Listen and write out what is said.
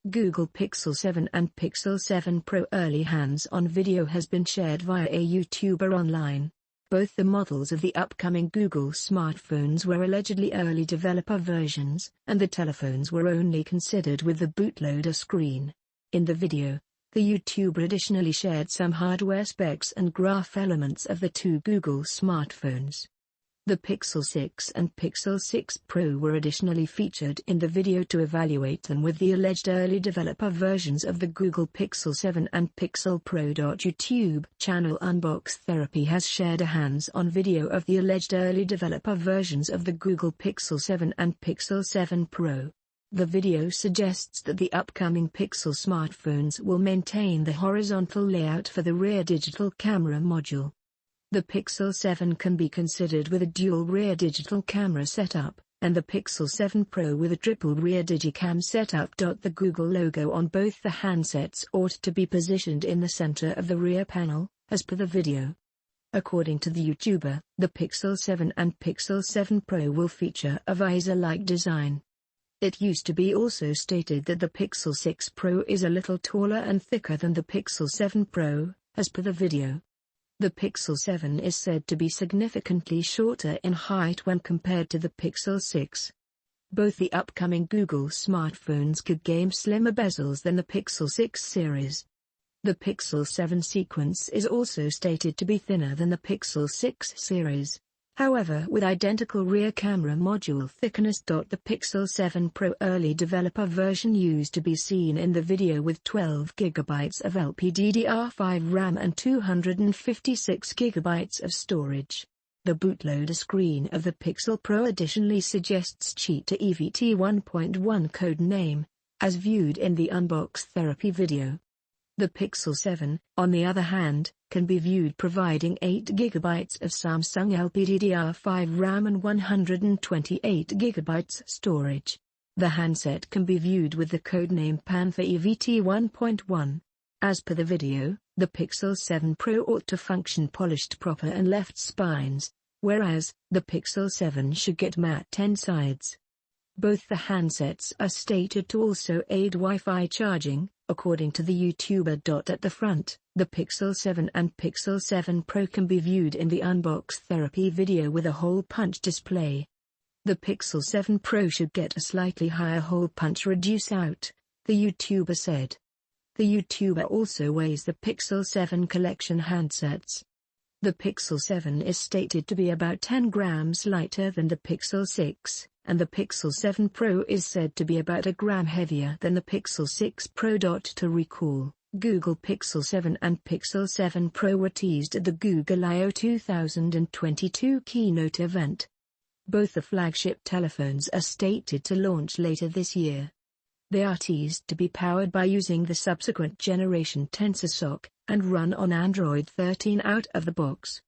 Google Pixel 7 and Pixel 7 Pro early hands-on video has been shared via a YouTuber online. Both the models of the upcoming Google smartphones were allegedly early developer versions, and the telephones were only considered with the bootloader screen. In the video, the YouTuber additionally shared some hardware specs and graph elements of the two Google smartphones. The Pixel 6 and Pixel 6 Pro were additionally featured in the video to evaluate them with the alleged early developer versions of the Google Pixel 7 and Pixel Pro. YouTube channel Unbox Therapy has shared a hands-on video of the alleged early developer versions of the Google Pixel 7 and Pixel 7 Pro. The video suggests that the upcoming Pixel smartphones will maintain the horizontal layout for the rear digital camera module. The Pixel 7 can be considered with a dual rear digital camera setup, and the Pixel 7 Pro with a triple rear digicam setup. The Google logo on both the handsets ought to be positioned in the center of the rear panel, as per the video. According to the YouTuber, the Pixel 7 and Pixel 7 Pro will feature a visor-like design. It used to be also stated that the Pixel 6 Pro is a little taller and thicker than the Pixel 7 Pro, as per the video. The Pixel 7 is said to be significantly shorter in height when compared to the Pixel 6. Both the upcoming Google smartphones could gain slimmer bezels than the Pixel 6 series. The Pixel 7 sequence is also stated to be thinner than the Pixel 6 series, however with identical rear camera module thickness. The Pixel 7 Pro early developer version used to be seen in the video with 12 GB of LPDDR5 RAM and 256 GB of storage. The bootloader screen of the Pixel Pro additionally suggests Cheetah EVT 1.1 code name, as viewed in the Unbox Therapy video. The Pixel 7, on the other hand, can be viewed providing 8 GB of Samsung LPDDR5 RAM and 128 GB storage. The handset can be viewed with the codename Panther EVT 1.1. As per the video, the Pixel 7 Pro ought to function polished proper and left spines, whereas the Pixel 7 should get matte 10 sides. Both the handsets are stated to also aid Wi-Fi charging, according to the YouTuber. At the front, the Pixel 7 and Pixel 7 Pro can be viewed in the Unbox Therapy video with a hole punch display. The Pixel 7 Pro should get a slightly higher hole punch reduce out, the YouTuber said. The YouTuber also weighs the Pixel 7 collection handsets. The Pixel 7 is stated to be about 10 grams lighter than the Pixel 6, and the Pixel 7 Pro is said to be about a gram heavier than the Pixel 6 Pro. To recall, Google Pixel 7 and Pixel 7 Pro were teased at the Google I/O 2022 keynote event. Both the flagship telephones are stated to launch later this year. They are teased to be powered by using the subsequent generation Tensor SoC, and run on Android 13 out of the box.